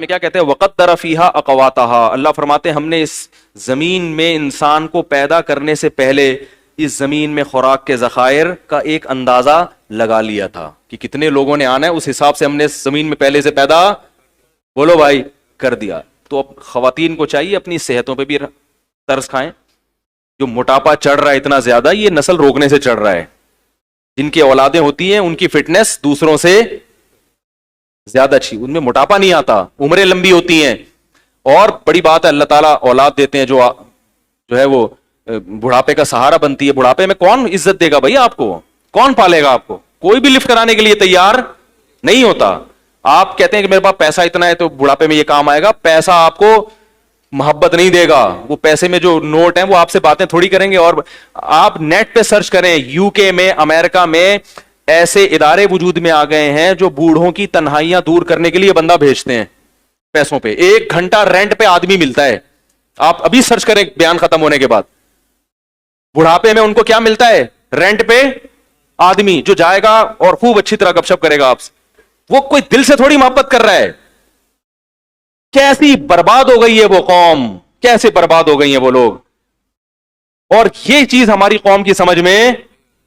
میں کیا کہتے ہیں وقدر فیہا اقواتہا، اللہ فرماتے ہیں ہم نے اس زمین میں انسان کو پیدا کرنے سے پہلے اس زمین میں خوراک کے ذخائر کا ایک اندازہ لگا لیا تھا کہ کتنے لوگوں نے آنا ہے، اس حساب سے ہم نے اس زمین میں پہلے سے پیدا بولو بھائی کر دیا. تو اب خواتین کو چاہیے اپنی صحتوں پہ بھی ترس کھائیں. جو موٹاپا چڑھ رہا ہے اتنا زیادہ، یہ نسل روکنے سے چڑھ رہا ہے. جن کی اولادیں ہوتی ہیں ان کی فٹنس دوسروں سے زیادہ اچھی، ان میں موٹاپا نہیں آتا، عمریں لمبی ہوتی ہیں. اور بڑی بات ہے اللہ تعالیٰ اولاد دیتے ہیں جو ہے وہ بڑھاپے کا سہارا بنتی ہے. بڑھاپے میں کون عزت دے گا بھائی آپ کو؟ کون پالے گا آپ کو؟ کوئی بھی لفٹ کرانے کے لیے تیار نہیں ہوتا. آپ کہتے ہیں کہ میرے پاس پیسہ اتنا ہے تو بڑھاپے میں یہ کام آئے گا. پیسہ آپ کو محبت نہیں دے گا. وہ پیسے میں جو نوٹ ہیں وہ آپ سے باتیں تھوڑی کریں گے. اور آپ نیٹ پہ سرچ کریں، یو کے میں، امریکہ میں ایسے ادارے وجود میں آ گئے ہیں جو بوڑھوں کی تنہائیاں دور کرنے کے لیے بندہ بھیجتے ہیں پیسوں پہ. 1 گھنٹہ رینٹ پہ آدمی ملتا ہے. آپ ابھی سرچ کریں بیان ختم ہونے کے بعد. بڑھاپے میں ان کو کیا ملتا ہے؟ رینٹ پہ آدمی جو جائے گا اور خوب اچھی طرح گپ شپ کرے گا آپ سے. وہ کوئی دل سے تھوڑی محبت کر رہا ہے. کیسی برباد ہو گئی ہے وہ قوم، کیسے برباد ہو گئی ہیں وہ لوگ. اور یہ چیز ہماری قوم کی سمجھ میں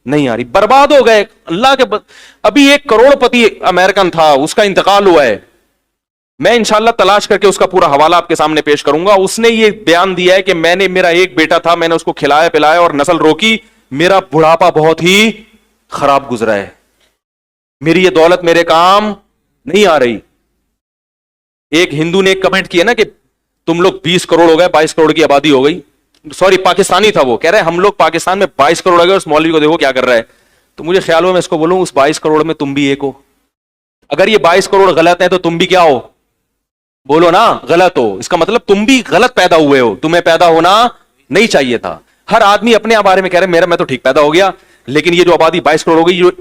نہیں آ رہی. برباد ہو گئے اللہ کے ابھی 1 کروڑ پتی امریکن تھا، اس کا انتقال ہوا ہے. میں انشاءاللہ تلاش کر کے اس کا پورا حوالہ آپ کے سامنے پیش کروں گا. اس نے یہ بیان دیا ہے کہ میں نے، میرا ایک بیٹا تھا، میں نے اس کو کھلایا پلایا اور نسل روکی، میرا بڑھاپا بہت ہی خراب گزرا ہے، میری یہ دولت میرے کام نہیں آ رہی. ایک ہندو نے ایک کمنٹ کیا نا کہ تم لوگ 20 کروڑ ہو گئے، 22 کروڑ کی آبادی ہو گئی. سوری پاکستانی تھا وہ، کہہ رہے ہم لوگ پاکستان میں 22 کروڑ ہو گئے، اس مولوی کو دیکھو کیا کر رہا ہے. تو مجھے خیال ہوا میں اس کو بولوں اس 22 کروڑ میں تم بھی ایک ہو. اگر یہ 22 کروڑ غلط ہے تو تم بھی کیا ہو؟ بولو نا غلط ہو. اس کا مطلب تم بھی غلط پیدا ہوئے ہو، تمہیں پیدا ہونا نہیں چاہیے تھا. ہر آدمی اپنے بارے میں کہہ رہے میں تو ٹھیک پیدا ہو گیا، لیکن یہ جو آبادی 22 کروڑ ہو گئی، جو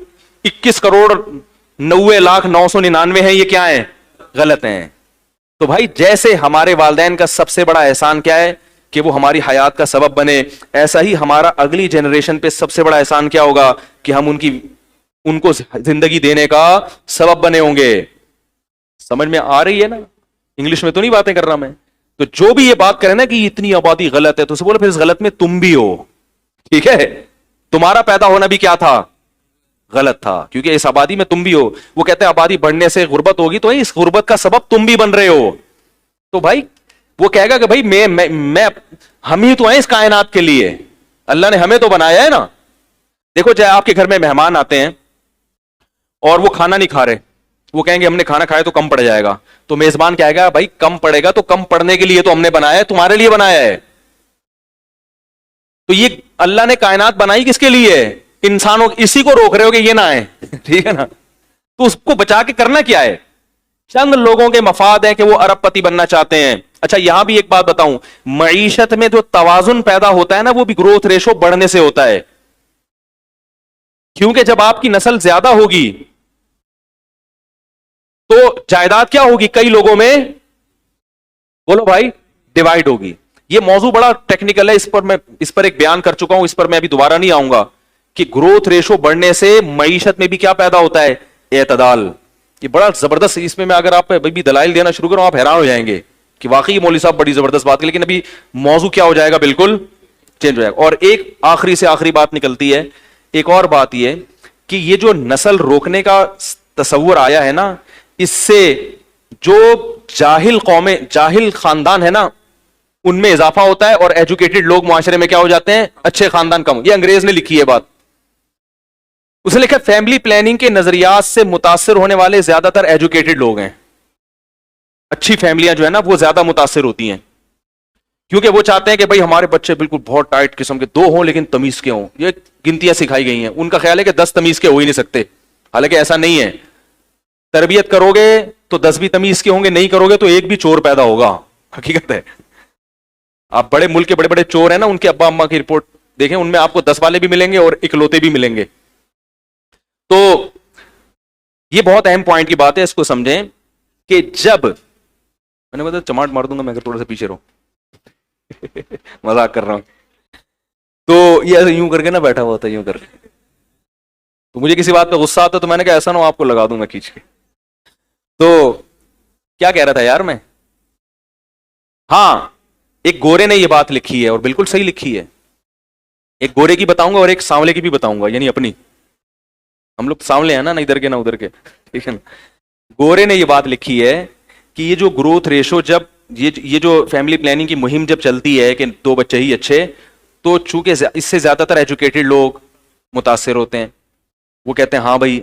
21 کروڑ 90,999 ہیں، یہ کیا ہیں؟ غلط ہیں. تو بھائی جیسے ہمارے والدین کا سب سے بڑا احسان کیا ہے کہ وہ ہماری حیات کا سبب بنے، ایسا ہی ہمارا اگلی جنریشن پہ سب سے بڑا احسان کیا ہوگا کہ ہم ان کو زندگی دینے کا سبب بنے ہوں گے. سمجھ میں آ رہی ہے نا؟ انگلش میں تو نہیں باتیں کر رہا میں. تو جو بھی یہ بات کرے نا کہ اتنی آبادی غلط ہے، تو اسے بولو پھر اس غلط میں تم بھی ہو. ٹھیک ہے، تمہارا پیدا ہونا بھی کیا تھا؟ غلط تھا، کیونکہ اس آبادی میں تم بھی ہو. وہ کہتے ہیں آبادی بڑھنے سے غربت ہوگی، تو اس غربت کا سبب تم بھی بن رہے ہو. تو بھائی وہ کہے گا کہ بھائی میں ہم ہی تو ہیں اس کائنات کے لیے، اللہ نے ہمیں تو بنایا ہے نا. دیکھو چاہے آپ کے گھر میں مہمان آتے ہیں اور وہ کھانا نہیں کھا رہے، وہ کہیں گے ہم نے کھانا کھایا تو کم پڑ جائے گا. تو میزبان کہے گا بھائی کم پڑے گا تو کم پڑنے کے لیے تو ہم نے بنایا ہے، تمہارے لیے بنایا ہے. تو یہ اللہ نے کائنات بنائی کس کے لیے؟ انسانوں، اسی کو روک رہے ہو کہ یہ نہ آئے. ٹھیک ہے نا؟ تو اس کو بچا کے کرنا کیا ہے؟ چند لوگوں کے مفاد ہیں کہ وہ ارب پتی بننا چاہتے ہیں. اچھا یہاں بھی ایک بات بتاؤں، معیشت میں جو توازن پیدا ہوتا ہے نا، وہ بھی گروتھ ریشو بڑھنے سے ہوتا ہے. کیونکہ جب آپ کی نسل زیادہ ہوگی تو جائیداد کیا ہوگی؟ کئی لوگوں میں بولو بھائی ڈیوائڈ ہوگی. یہ موضوع بڑا ٹیکنیکل ہے، اس پر ایک بیان کر چکا ہوں، اس پر میں ابھی دوبارہ نہیں آؤں گا کہ گروتھ ریشو بڑھنے سے معیشت میں بھی کیا پیدا ہوتا ہے؟ اعتدال. یہ بڑا زبردست، اس میں اگر آپ بھی دلائل دینا شروع کروں آپ حیران ہو جائیں گے کہ واقعی مولوی صاحب بڑی زبردست بات ہے. لیکن ابھی موضوع کیا ہو جائے گا؟ بالکل چینج ہو جائے گا. اور ایک آخری سے آخری بات نکلتی ہے، ایک اور بات یہ کہ یہ جو نسل روکنے کا تصور آیا ہے نا، اس سے جو جاہل قومیں، جاہل خاندان ہے نا، ان میں اضافہ ہوتا ہے، اور ایجوکیٹڈ لوگ معاشرے میں کیا ہو جاتے ہیں؟ اچھے خاندان کم. یہ انگریز نے لکھی ہے بات. اس نے لکھا فیملی پلاننگ کے نظریات سے متاثر ہونے والے زیادہ تر ایجوکیٹڈ لوگ ہیں. اچھی فیملیاں جو ہے نا وہ زیادہ متاثر ہوتی ہیں، کیونکہ وہ چاہتے ہیں کہ بھائی ہمارے بچے بالکل بہت ٹائٹ قسم کے 2 ہوں لیکن تمیز کے ہوں. یہ گنتیاں سکھائی گئی ہیں. ان کا خیال ہے کہ 10 تمیز کے ہو ہی نہیں سکتے، حالانکہ ایسا نہیں ہے. تربیت کرو گے تو 10 بھی تمیز کے ہوں گے، نہیں کرو گے تو ایک بھی چور پیدا ہوگا. حقیقت ہے. آپ بڑے ملک کے بڑے بڑے چور ہیں نا، ان کے ابا اماں کی رپورٹ دیکھیں، ان میں آپ کو 10 والے بھی ملیں گے اور اکلوتے بھی ملیں گے. تو یہ بہت اہم پوائنٹ کی بات ہے، اس کو سمجھیں کہ جب میں نے بتا چماٹ مار دوں گا میں اگر تھوڑا سا پیچھے رہوں. مذاق کر رہا ہوں. تو یہ ایسے یوں کر کے نا بیٹھا ہوا تھا، یوں کر کے. تو مجھے کسی بات پہ غصہ آتا تو میں نے کہا ایسا نہ ہو آپ کو لگا دوں گا کھینچ کے. تو کیا کہہ رہا تھا یار میں؟ ہاں، ایک گورے نے یہ بات لکھی ہے اور بالکل صحیح لکھی ہے. ایک گورے کی بتاؤں گا اور ایک سانولے کی بھی بتاؤں گا, یعنی اپنی. ہم لوگ سانولے ہیں نا, نہ ادھر کے نہ ادھر کے, ٹھیک ہے نا. گورے نے یہ بات لکھی ہے کہ یہ جو گروتھ ریشو, جب یہ جو فیملی پلاننگ کی مہم جب چلتی ہے کہ 2 بچے ہی اچھے, تو چونکہ اس سے زیادہ تر ایجوکیٹڈ لوگ متاثر ہوتے ہیں. وہ کہتے ہیں ہاں بھائی,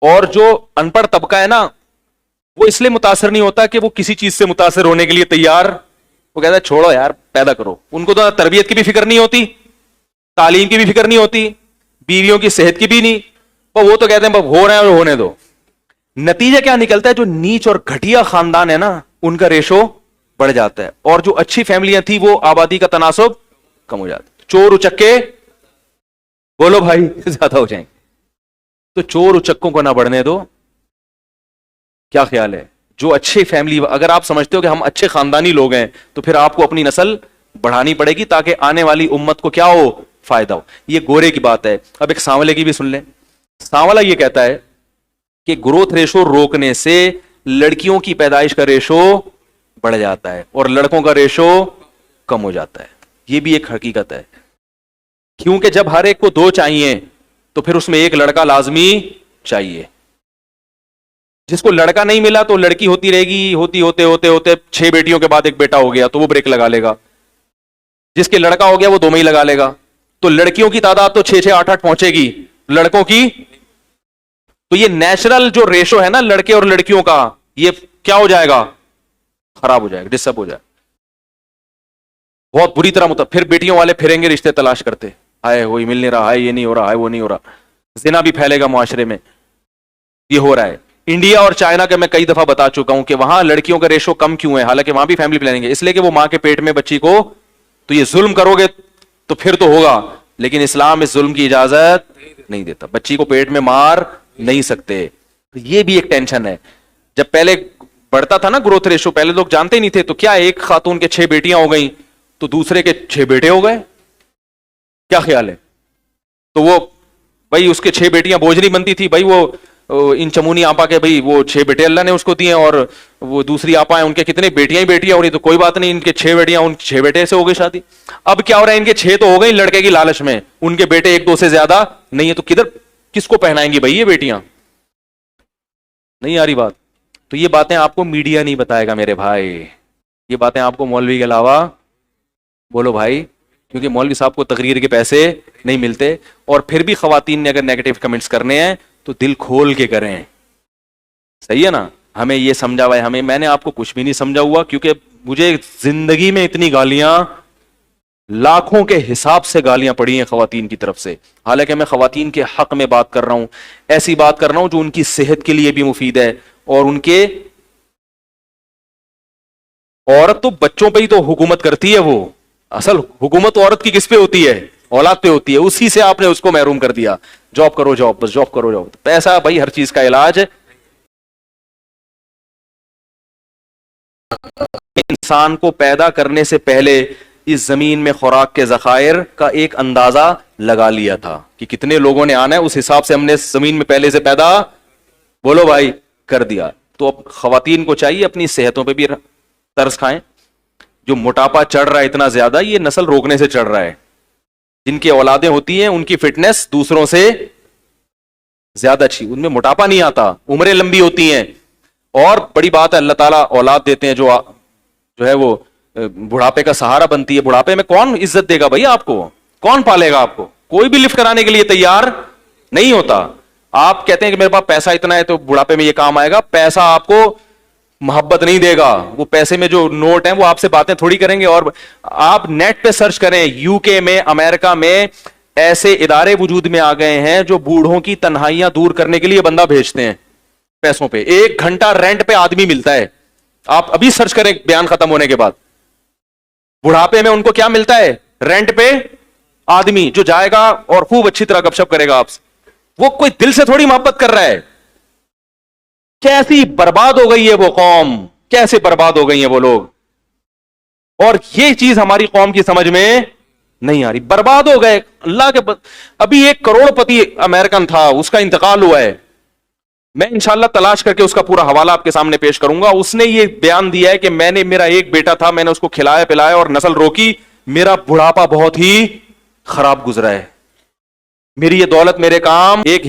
اور جو ان پڑھ طبقہ ہے نا, وہ اس لیے متاثر نہیں ہوتا کہ وہ کسی چیز سے متاثر ہونے کے لیے تیار, وہ کہتا ہے چھوڑو یار پیدا کرو. ان کو تو تربیت کی بھی فکر نہیں ہوتی, تعلیم کی بھی فکر نہیں ہوتی, بیویوں کی صحت کی بھی نہیں, وہ تو کہتے ہیں ہو رہے ہیں اور ہونے دو. نتیجہ کیا نکلتا ہے؟ جو نیچ اور گھٹیا خاندان ہے نا, ان کا ریشو بڑھ جاتا ہے, اور جو اچھی فیملیاں تھی وہ آبادی کا تناسب کم ہو جاتا ہے. چور اچکے بولو بھائی زیادہ ہو جائیں. تو چور اچکوں کو نہ بڑھنے دو. کیا خیال ہے؟ جو اچھے فیملی, اگر آپ سمجھتے ہو کہ ہم اچھے خاندانی لوگ ہیں, تو پھر آپ کو اپنی نسل بڑھانی پڑے گی تاکہ آنے والی امت کو کیا ہو, فائدہ ہو. یہ گورے کی بات ہے. اب ایک سانولے کی بھی سن لیں. سانولا یہ کہتا ہے کہ گروتھ ریشو روکنے سے لڑکیوں کی پیدائش کا ریشو بڑھ جاتا ہے اور لڑکوں کا ریشو کم ہو جاتا ہے. یہ بھی ایک حقیقت ہے, کیونکہ جب ہر ایک کو 2 چاہیے تو پھر اس میں ایک لڑکا لازمی چاہیے. جس کو لڑکا نہیں ملا تو لڑکی ہوتی رہے گی, ہوتے 6 بیٹیوں کے بعد ایک بیٹا ہو گیا تو وہ بریک لگا لے گا. جس کے لڑکا ہو گیا وہ 2 میں ہی لگا لے گا. تو لڑکیوں کی تعداد تو 6 8 8 پہنچے گی, لڑکوں کی. تو یہ نیچرل جو ریشو ہے نا لڑکے اور لڑکیوں کا, یہ کیا ہو جائے گا, خراب ہو جائے گا, ڈسٹرب ہو جائے گا بہت بری طرح. پھر بیٹیوں والے پھریں گے رشتے تلاش کرتے, ہائے وہی مل نہیں رہا, ہے یہ نہیں ہو رہا, ہے وہ نہیں ہو رہا. زنا بھی پھیلے گا معاشرے میں. یہ ہو رہا ہے. انڈیا اور چائنا کا میں کئی دفعہ بتا چکا ہوں کہ وہاں لڑکیوں کا ریشو کم کیوں ہے, حالانکہ وہاں بھی فیملی پلاننگ ہے. اس لیے کہ وہ ماں کے پیٹ میں بچی کو, تو یہ ظلم کرو گے تو پھر تو ہوگا, لیکن اسلام اس ظلم کی اجازت نہیں دیتا. بچی کو پیٹ میں مار نہیں سکتے. یہ بھی ایک ٹینشن ہے. جب پہلے بڑھتا تھا نا گروتھ ریشو, پہلے لوگ جانتے نہیں تھے, تو کیا ایک خاتون کے 6 بیٹیاں ہو گئیں تو دوسرے کے 6 بیٹے ہو گئے. کیا خیال ہے؟ تو وہ بھائی اس کے 6 بیٹیاں بوجھ نہیں بنتی تھی بھائی, وہ ان چمونی آپا کے بھائی وہ 6 بیٹے اللہ نے اس کو دیے, اور وہ دوسری آپا ہیں ان کے کتنے بیٹیاں ہی بیٹیاں ہو رہی, تو کوئی بات نہیں, ان کے 6 بیٹیاں, ان 6 بیٹے سے ہو گئی شادی. اب کیا ہو رہا ہے, ان کے 6 تو ہو گئی لڑکے کی لالچ میں, ان کے بیٹے 1 2 سے زیادہ نہیں ہے, تو کس کو پہنائیں گی بھائی یہ بیٹیاں؟ نہیں آ رہی بات. تو یہ باتیں آپ کو میڈیا نہیں بتائے گا میرے بھائی, یہ باتیں آپ کو مولوی کے علاوہ, بولو بھائی, کیونکہ مولوی صاحب کو تقریر کے پیسے نہیں ملتے. اور پھر بھی خواتین نے اگر نیگیٹو کمنٹس کرنے ہیں تو دل کھول کے کریں, صحیح ہے نا. ہمیں یہ سمجھا ہوا ہے, میں نے آپ کو کچھ بھی نہیں سمجھا ہوا, کیونکہ مجھے زندگی میں اتنی گالیاں, لاکھوں کے حساب سے گالیاں پڑی ہیں خواتین کی طرف سے. حالانکہ میں خواتین کے حق میں بات کر رہا ہوں, ایسی بات کر رہا ہوں جو ان کی صحت کے لیے بھی مفید ہے, اور ان کے, عورت تو بچوں پہ ہی تو حکومت کرتی ہے, وہ اصل حکومت عورت کی کس پہ ہوتی ہے, اولاد پہ ہوتی ہے. اسی سے آپ نے اس کو محروم کر دیا, جاب کرو جاب, بس جاب کرو جاب. پیسہ بھائی ہر چیز کا علاج ہے. انسان کو پیدا کرنے سے پہلے اس زمین میں خوراک کے ذخائر کا ایک اندازہ لگا لیا تھا کہ کتنے لوگوں نے آنا ہے, اس حساب سے ہم نے زمین میں پہلے سے پیدا, بولو بھائی, کر دیا. تو اب خواتین کو چاہیے اپنی صحتوں پہ بھی ترس کھائیں. جو موٹاپا چڑھ رہا ہے اتنا زیادہ, یہ نسل روکنے سے چڑھ رہا ہے. جن کی اولادیں ہوتی ہیں ان کی فٹنس دوسروں سے زیادہ اچھی, ان میں موٹاپا نہیں آتا, عمریں لمبی ہوتی ہیں. اور بڑی بات ہے, اللہ تعالیٰ اولاد دیتے ہیں جو ہے وہ بڑھاپے کا سہارا بنتی ہے. بڑھاپے میں کون عزت دے گا بھائی آپ کو, کون پالے گا آپ کو؟ کوئی بھی لفٹ کرانے کے لیے تیار نہیں ہوتا. آپ کہتے ہیں کہ میرے پاس پیسہ اتنا ہے تو بڑھاپے میں یہ کام آئے گا. پیسہ آپ کو محبت نہیں دے گا, وہ پیسے میں جو نوٹ ہیں وہ آپ سے باتیں تھوڑی کریں گے. اور آپ نیٹ پہ سرچ کریں, یو کے میں, امریکہ میں ایسے ادارے وجود میں آ گئے ہیں جو بوڑھوں کی تنہائیاں دور کرنے کے لیے بندہ بھیجتے ہیں پیسوں پہ. 1 گھنٹہ رینٹ پہ آدمی ملتا ہے. آپ ابھی سرچ کریں بیان ختم ہونے کے بعد, بڑھاپے میں ان کو کیا ملتا ہے, رینٹ پہ آدمی جو جائے گا اور خوب اچھی طرح گپ شپ کرے گا آپ سے. وہ کوئی دل سے تھوڑی محبت کر رہا ہے. کیسی برباد ہو گئی ہے وہ قوم, کیسے برباد ہو گئی ہیں وہ لوگ. اور یہ چیز ہماری قوم کی سمجھ میں نہیں آ رہی. برباد ہو گئے اللہ کے ابھی 1 کروڑ پتی امریکن تھا, اس کا انتقال ہوا ہے. میں انشاءاللہ تلاش کر کے اس کا پورا حوالہ آپ کے سامنے پیش کروں گا. اس نے یہ بیان دیا ہے کہ میرا ایک بیٹا تھا, میں نے اس کو کھلایا پلایا اور نسل روکی, میرا بڑھاپا بہت ہی خراب گزرا ہے, میری یہ دولت میرے کام ایک